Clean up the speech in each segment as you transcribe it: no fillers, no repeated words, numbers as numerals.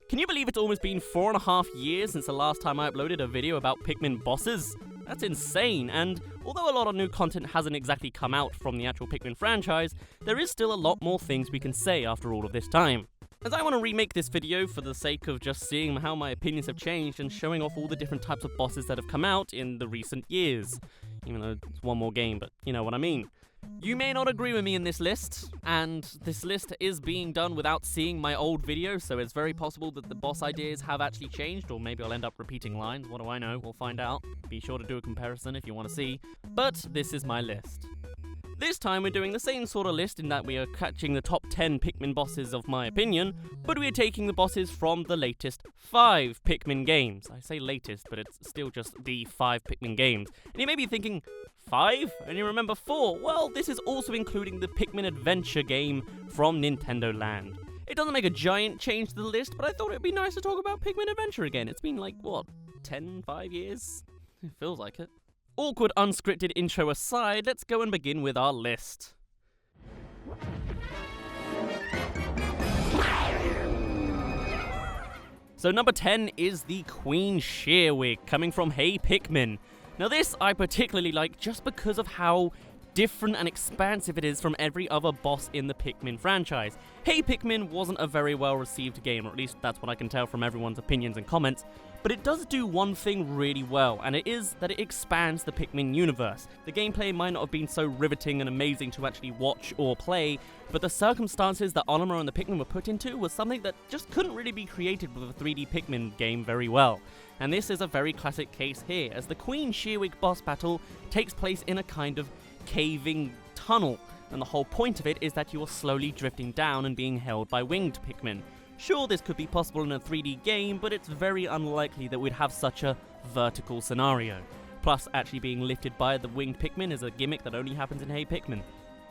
Can you believe it's almost been 4.5 years since the last time I uploaded a video about Pikmin bosses? That's insane, and although a lot of new content hasn't exactly come out from the actual Pikmin franchise, there is still a lot more things we can say after all of this time. As I want to remake this video for the sake of just seeing how my opinions have changed and showing off all the different types of bosses that have come out in the recent years. Even though it's one more game, but you know what I mean. You may not agree with me in this list, and this list is being done without seeing my old video, so it's very possible that the boss ideas have actually changed, or maybe I'll end up repeating lines, what do I know, we'll find out. Be sure to do a comparison if you want to see, but this is my list. This time we're doing the same sort of list in that we are catching the top 10 Pikmin bosses of my opinion, but we're taking the bosses from the latest 5 Pikmin games. I say latest, but it's still just the 5 Pikmin games. And you may be thinking, 5? And you remember 4? Well, this is also including the Pikmin Adventure game from Nintendo Land. It doesn't make a giant change to the list, but I thought it'd be nice to talk about Pikmin Adventure again. It's been like, what, 5 years? It feels like it. Awkward unscripted intro aside, let's go and begin with our list. So number 10 is the Queen Shearwig, coming from Hey Pikmin. Now this I particularly like just because of how different and expansive it is from every other boss in the Pikmin franchise. Hey Pikmin wasn't a very well received game, or at least that's what I can tell from everyone's opinions and comments, but it does do one thing really well, and it is that it expands the Pikmin universe. The gameplay might not have been so riveting and amazing to actually watch or play, but the circumstances that Olimar and the Pikmin were put into was something that just couldn't really be created with a 3D Pikmin game very well. And this is a very classic case here, as the Queen Shearwig boss battle takes place in a kind of caving tunnel, and the whole point of it is that you are slowly drifting down and being held by winged Pikmin. Sure, this could be possible in a 3D game, but it's very unlikely that we'd have such a vertical scenario. Plus, actually being lifted by the winged Pikmin is a gimmick that only happens in Hey Pikmin.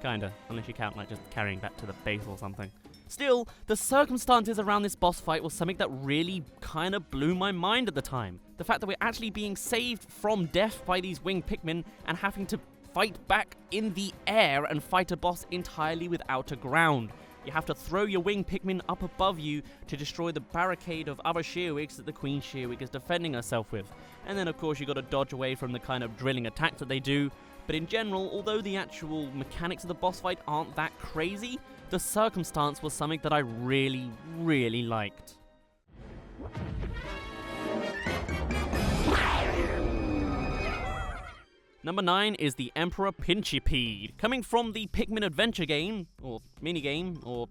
Kinda, unless you count like just carrying back to the base or something. Still, the circumstances around this boss fight was something that really kinda blew my mind at the time. The fact that we're actually being saved from death by these winged Pikmin and having to fight back in the air and fight a boss entirely without a ground. You have to throw your winged Pikmin up above you to destroy the barricade of other Shearwigs that the Queen Shearwig is defending herself with. And then of course you gotta dodge away from the kind of drilling attacks that they do. But in general, although the actual mechanics of the boss fight aren't that crazy, the circumstance was something that I really, really liked. Number 9 is the Emperor Pincipede, coming from the Pikmin Adventure game, or mini-game, or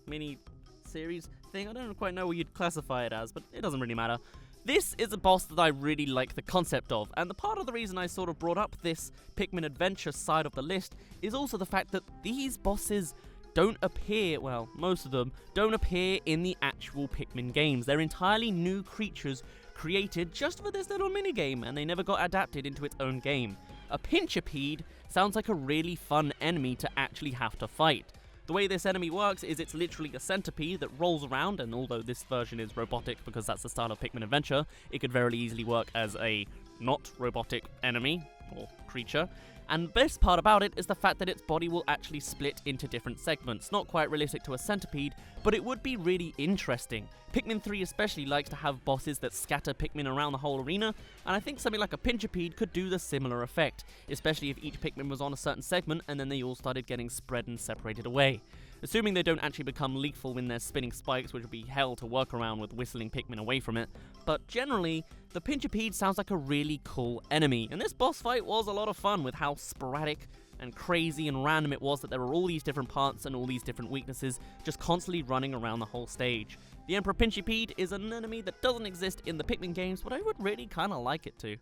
mini-series thing. I don't quite know what you'd classify it as, but it doesn't really matter. This is a boss that I really like the concept of, and the part of the reason I sort of brought up this Pikmin Adventure side of the list is also the fact that these bosses don't appear, well, most of them, don't appear in the actual Pikmin games. They're entirely new creatures created just for this little minigame, and they never got adapted into its own game. A Pincipede sounds like a really fun enemy to actually have to fight. The way this enemy works is it's literally a centipede that rolls around, and although this version is robotic because that's the style of Pikmin Adventure, it could very easily work as a not robotic enemy or creature. And the best part about it is the fact that its body will actually split into different segments. Not quite realistic to a centipede, but it would be really interesting. Pikmin 3 especially likes to have bosses that scatter Pikmin around the whole arena, and I think something like a Pincipede could do the similar effect, especially if each Pikmin was on a certain segment and then they all started getting spread and separated away. Assuming they don't actually become lethal when they're spinning spikes, which would be hell to work around with whistling Pikmin away from it. But generally, the Pincipede sounds like a really cool enemy, and this boss fight was a lot of fun with how sporadic and crazy and random it was that there were all these different parts and all these different weaknesses just constantly running around the whole stage. The Emperor Pincipede is an enemy that doesn't exist in the Pikmin games, but I would really kinda like it to.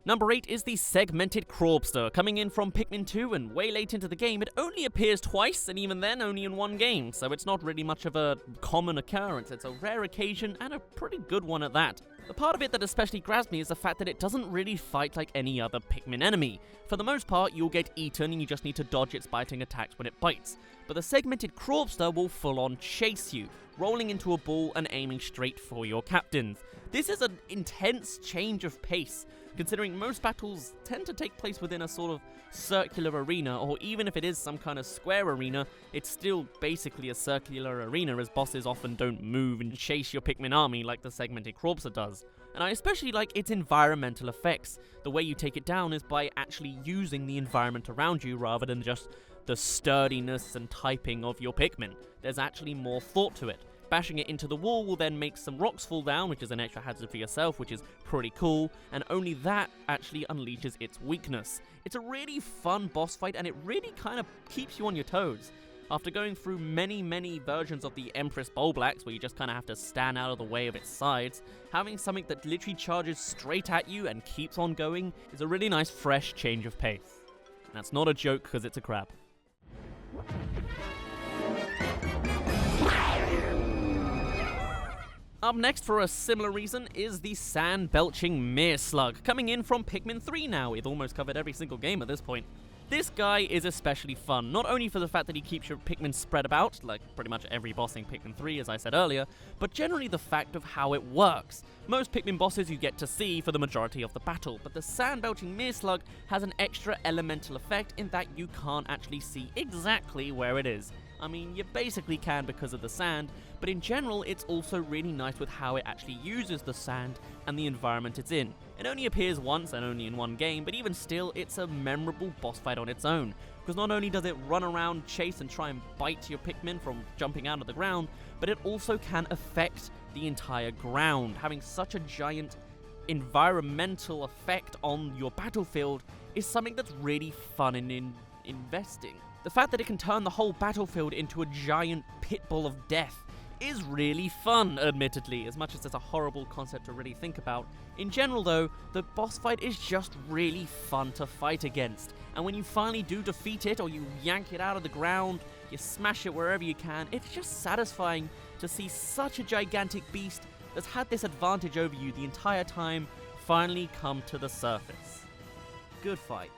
Number 8 is the Segmented Crawbster, coming in from Pikmin 2 and way late into the game. It only appears twice, and even then only in one game, so it's not really much of a common occurrence. It's a rare occasion, and a pretty good one at that. The part of it that especially grabs me is the fact that it doesn't really fight like any other Pikmin enemy. For the most part, you'll get eaten and you just need to dodge its biting attacks when it bites. But the segmented Crawpster will full-on chase you, rolling into a ball and aiming straight for your captains. This is an intense change of pace, considering most battles tend to take place within a sort of circular arena, or even if it is some kind of square arena, it's still basically a circular arena, as bosses often don't move and chase your Pikmin army like the segmented Crawpster does. And I especially like its environmental effects. The way you take it down is by actually using the environment around you rather than just the sturdiness and typing of your Pikmin. There's actually more thought to it. Bashing it into the wall will then make some rocks fall down, which is an extra hazard for yourself, which is pretty cool, and only that actually unleashes its weakness. It's a really fun boss fight, and it really kind of keeps you on your toes. After going through many versions of the Empress Bulblax, where you just kind of have to stand out of the way of its sides, having something that literally charges straight at you and keeps on going is a really nice fresh change of pace. And that's not a joke because it's a crab. Up next for a similar reason is the sand belching mere slug, coming in from Pikmin 3 now. We've almost covered every single game at this point. This guy is especially fun, not only for the fact that he keeps your Pikmin spread about, like pretty much every boss in Pikmin 3 as I said earlier, but generally the fact of how it works. Most Pikmin bosses you get to see for the majority of the battle, but the sand belching mere slug has an extra elemental effect in that you can't actually see exactly where it is. I mean, you basically can because of the sand, but in general it's also really nice with how it actually uses the sand and the environment it's in. It only appears once and only in one game, but even still it's a memorable boss fight on its own, because not only does it run around, chase and try and bite your Pikmin from jumping out of the ground, but it also can affect the entire ground. Having such a giant environmental effect on your battlefield is something that's really fun and investing. The fact that it can turn the whole battlefield into a giant pit bull of death is really fun, admittedly, as much as it's a horrible concept to really think about. In general though, the boss fight is just really fun to fight against, and when you finally do defeat it, or you yank it out of the ground, you smash it wherever you can, it's just satisfying to see such a gigantic beast that's had this advantage over you the entire time finally come to the surface. Good fight.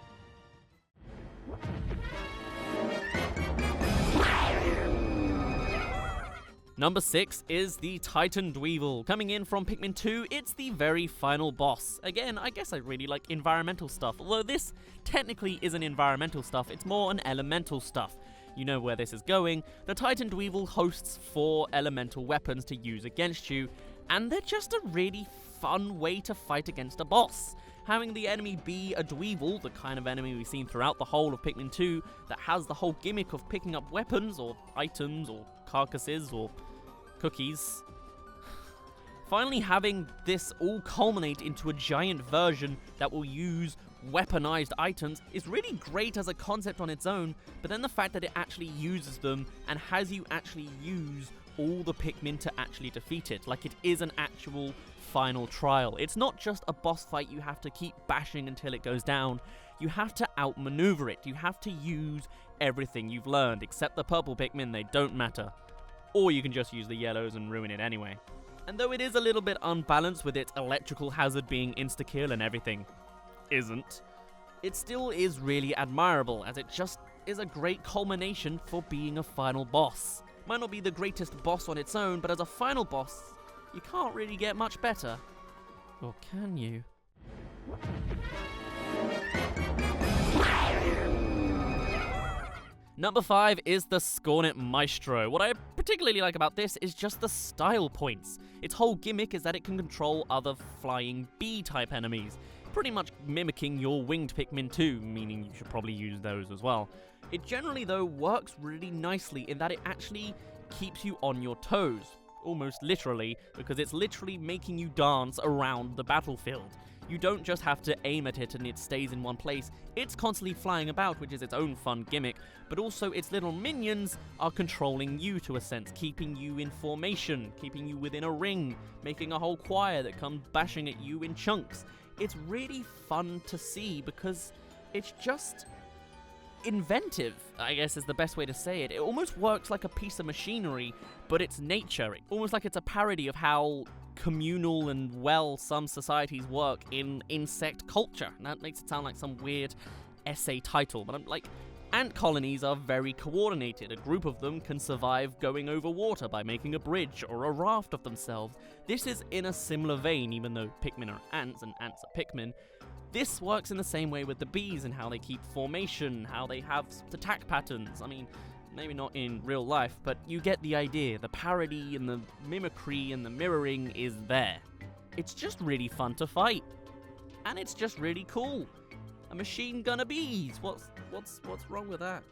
Number 6 is the Titan Weevil. Coming in from Pikmin 2, it's the very final boss. Again, I guess I really like environmental stuff, although this technically isn't environmental stuff, it's more an elemental stuff. You know where this is going. The Titan Weevil hosts 4 elemental weapons to use against you, and they're just a really fun way to fight against a boss. Having the enemy be a Dweevil, the kind of enemy we've seen throughout the whole of Pikmin 2, that has the whole gimmick of picking up weapons, or items, or carcasses, or cookies. Finally having this all culminate into a giant version that will use weaponized items is really great as a concept on its own, but then the fact that it actually uses them and has you actually use all the Pikmin to actually defeat it, like it is an actual final trial. It's not just a boss fight you have to keep bashing until it goes down. You have to outmaneuver it. You have to use everything you've learned, except the purple Pikmin, they don't matter. Or you can just use the yellows and ruin it anyway. And though it is a little bit unbalanced with its electrical hazard being insta-kill and everything isn't, it still is really admirable, as it just is a great culmination for being a final boss. Might not be the greatest boss on its own, but as a final boss, you can't really get much better. Or can you? Number 5 is the Scornit Maestro. What I particularly like about this is just the style points. Its whole gimmick is that it can control other flying bee-type enemies, pretty much mimicking your winged Pikmin 2, meaning you should probably use those as well. It generally, though, works really nicely in that it actually keeps you on your toes, almost literally, because it's literally making you dance around the battlefield. You don't just have to aim at it and it stays in one place, it's constantly flying about, which is its own fun gimmick, but also its little minions are controlling you to a sense, keeping you in formation, keeping you within a ring, making a whole choir that comes bashing at you in chunks. It's really fun to see because it's just inventive, I guess is the best way to say it. It almost works like a piece of machinery, but it's nature. Almost like it's a parody of how communal and well some societies work in insect culture. And that makes it sound like some weird essay title, but I'm like, ant colonies are very coordinated. A group of them can survive going over water by making a bridge or a raft of themselves. This is in a similar vein, even though Pikmin are ants and ants are Pikmin. This works in the same way with the bees and how they keep formation, how they have attack patterns. I mean, maybe not in real life, but you get the idea. The parody and the mimicry and the mirroring is there. It's just really fun to fight. And it's just really cool. A machine gun of bees. What's wrong with that?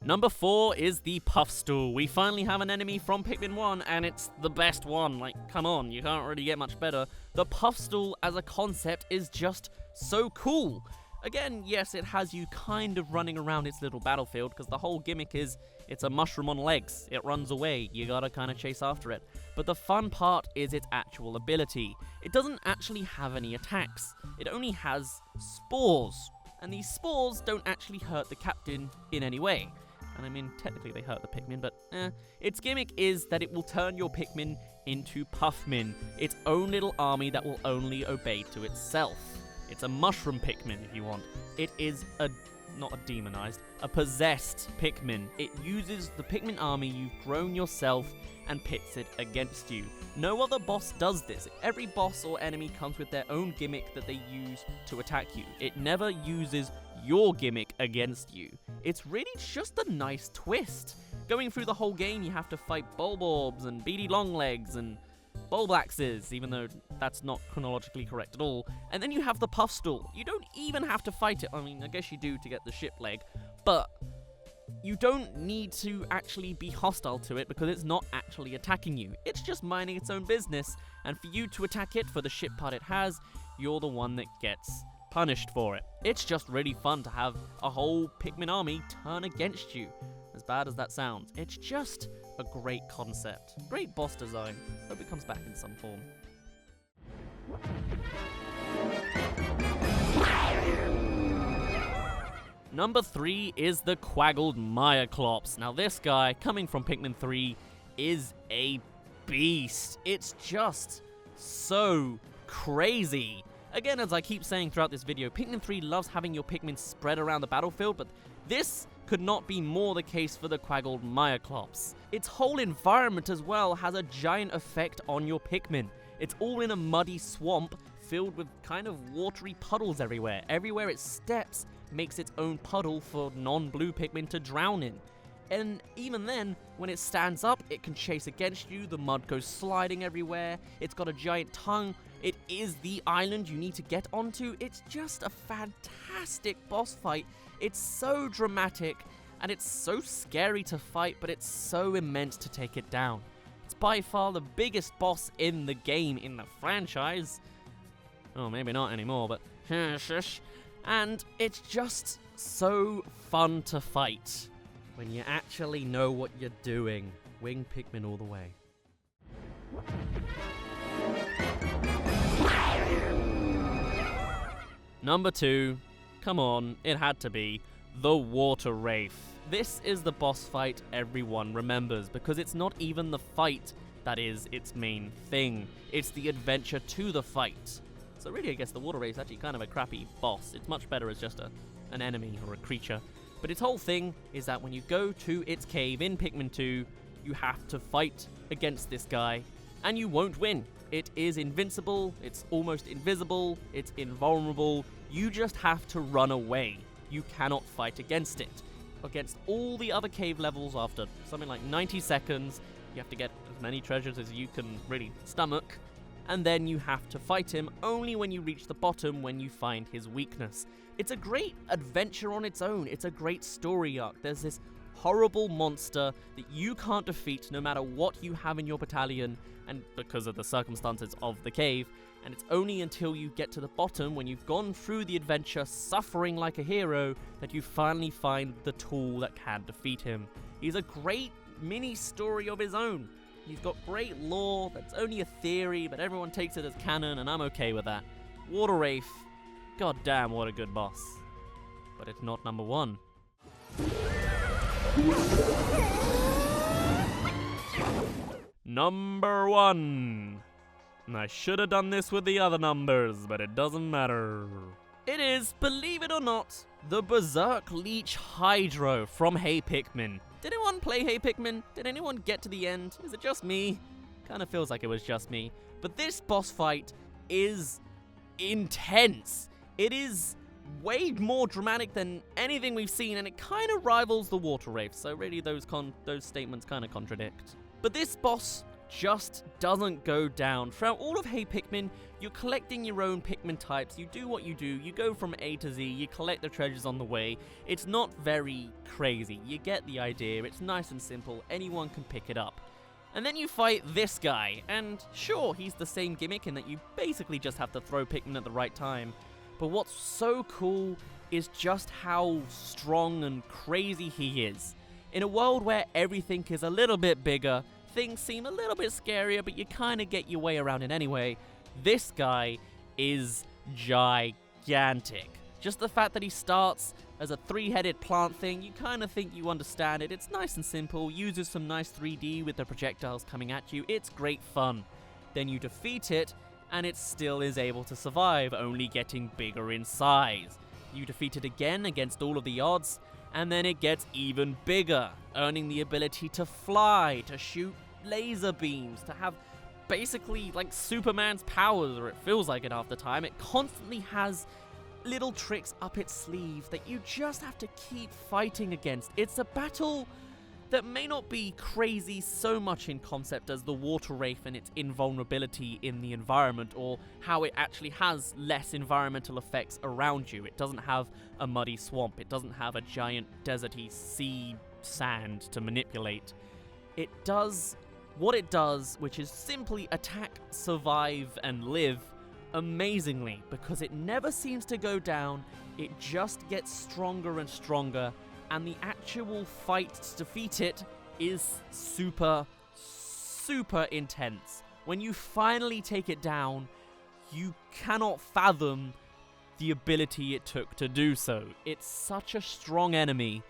Number 4 is the Puffstool. We finally have an enemy from Pikmin 1, and it's the best one. Like, come on, you can't really get much better. The Puffstool as a concept is just so cool. Again, yes, it has you kind of running around its little battlefield, because the whole gimmick is it's a mushroom on legs. It runs away. You gotta kind of chase after it. But the fun part is its actual ability. It doesn't actually have any attacks. It only has spores. And these spores don't actually hurt the captain in any way. And I mean, technically they hurt the Pikmin, but its gimmick is that it will turn your Pikmin into Puffmin, its own little army that will only obey to itself. It's a mushroom Pikmin, if you want. It is not a demonized, a possessed Pikmin. It uses the Pikmin army you've grown yourself and pits it against you. No other boss does this. Every boss or enemy comes with their own gimmick that they use to attack you. It never uses your gimmick against you. It's really just a nice twist. Going through the whole game, you have to fight Bulborbs and Beady Longlegs and Bulbaxes, even though that's not chronologically correct at all. And then you have the Puffstool. You don't even have to fight it. I mean, I guess you do to get the ship leg, but you don't need to actually be hostile to it because it's not actually attacking you. It's just minding its own business, and for you to attack it for the ship part it has, you're the one that gets punished for it. It's just really fun to have a whole Pikmin army turn against you. As bad as that sounds, it's just a great concept. Great boss design. Hope it comes back in some form. Number 3 is the Quaggled Maya. Now this guy, coming from Pikmin 3, is a beast. It's just so crazy. Again, as I keep saying throughout this video, Pikmin 3 loves having your Pikmin spread around the battlefield, but this could not be more the case for the Quaggled Maya. Its whole environment as well has a giant effect on your Pikmin. It's all in a muddy swamp filled with kind of watery puddles everywhere. Everywhere it steps makes its own puddle for non-blue Pikmin to drown in. And even then, when it stands up, it can chase against you, the mud goes sliding everywhere, it's got a giant tongue, it is the island you need to get onto. It's just a fantastic boss fight. It's so dramatic, and it's so scary to fight, but it's so immense to take it down. It's by far the biggest boss in the game, in the franchise. Oh, maybe not anymore, but shush. And it's just so fun to fight when you actually know what you're doing. Wing Pikmin all the way. Number 2, come on, it had to be the Waterrace. This is the boss fight everyone remembers because it's not even the fight that is its main thing. It's the adventure to the fight. So really, I guess the Waterrace is actually kind of a crappy boss. It's much better as just an enemy or a creature. But its whole thing is that when you go to its cave in Pikmin 2, you have to fight against this guy, and you won't win. It is invincible, it's almost invisible, it's invulnerable. You just have to run away. You cannot fight against it. Against all the other cave levels, after something like 90 seconds, you have to get as many treasures as you can really stomach. And then you have to fight him only when you reach the bottom, when you find his weakness. It's a great adventure on its own. It's a great story arc. There's this horrible monster that you can't defeat no matter what you have in your battalion, and because of the circumstances of the cave. And it's only until you get to the bottom, when you've gone through the adventure suffering like a hero, that you finally find the tool that can defeat him. He's a great mini story of his own. He's got great lore that's only a theory, but everyone takes it as canon, and I'm okay with that. Waterrace, god damn, what a good boss. But it's not number 1. Number 1. I should have done this with the other numbers, but it doesn't matter. It is, believe it or not, the Berserk Lich Hydro from Hey Pikmin. Did anyone play Hey Pikmin? Did anyone get to the end? Is it just me? Kind of feels like it was just me. But this boss fight is intense. It is way more dramatic than anything we've seen, and it kind of rivals the Waterrace, so really those statements kind of contradict. But this boss just doesn't go down. Throughout all of Hey Pikmin, you're collecting your own Pikmin types, you do what you do, you go from A to Z, you collect the treasures on the way. It's not very crazy, you get the idea, it's nice and simple, anyone can pick it up. And then you fight this guy, and sure, he's the same gimmick in that you basically just have to throw Pikmin at the right time. But what's so cool is just how strong and crazy he is. In a world where everything is a little bit bigger, things seem a little bit scarier, but you kind of get your way around it anyway, this guy is gigantic. Just the fact that he starts as a 3-headed plant thing, you kind of think you understand it. It's nice and simple, uses some nice 3D with the projectiles coming at you. It's great fun. Then you defeat it, and it still is able to survive, only getting bigger in size. You defeat it again against all of the odds, and then it gets even bigger, earning the ability to fly, to shoot laser beams, to have basically like Superman's powers, or it feels like it half the time. It constantly has little tricks up its sleeve that you just have to keep fighting against. It's a battle that may not be crazy so much in concept as the Waterrace and its invulnerability in the environment, or how it actually has less environmental effects around you. It doesn't have a muddy swamp, it doesn't have a giant deserty sea sand to manipulate. It does what it does, which is simply attack, survive, and live amazingly, because it never seems to go down, it just gets stronger and stronger, and the actual fight to defeat it is super intense. When you finally take it down, you cannot fathom the ability it took to do so. It's such a strong enemy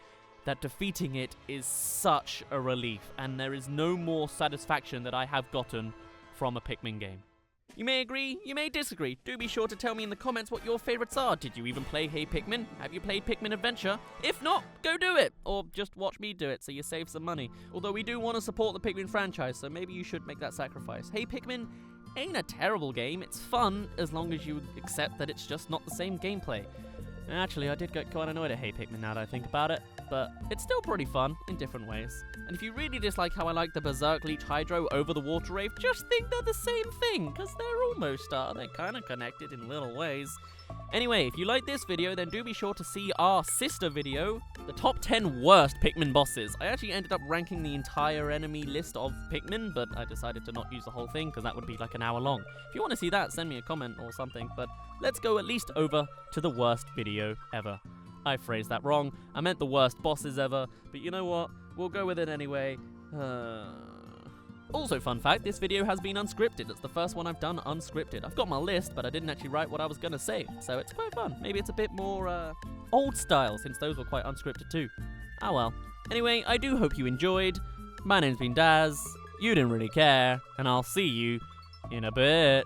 that defeating it is such a relief, and there is no more satisfaction that I have gotten from a Pikmin game. You may agree, you may disagree. Do be sure to tell me in the comments what your favorites are. Did you even play Hey Pikmin? Have you played Pikmin Adventure? If not, go do it! Or just watch me do it so you save some money. Although we do want to support the Pikmin franchise, so maybe you should make that sacrifice. Hey Pikmin ain't a terrible game. It's fun, as long as you accept that it's just not the same gameplay. Actually, I did get quite annoyed at Hey Pikmin now that I think about it, but it's still pretty fun in different ways. And if you really dislike how I like the Berserk Lich Hydro over the Waterrace, just think they're the same thing, because they're almost they're kind of connected in little ways. Anyway, if you like this video, then do be sure to see our sister video, the top 10 worst Pikmin bosses. I actually ended up ranking the entire enemy list of Pikmin, but I decided to not use the whole thing, because that would be like an hour long. If you want to see that, send me a comment or something, but let's go at least over to the worst video ever. I phrased that wrong. I meant the worst bosses ever, but you know what? We'll go with it anyway. Also, fun fact, this video has been unscripted. It's the first one I've done unscripted. I've got my list, but I didn't actually write what I was going to say, so it's quite fun. Maybe it's a bit more old style, since those were quite unscripted too. Ah well. Anyway, I do hope you enjoyed. My name's been Daz, you didn't really care, and I'll see you in a bit.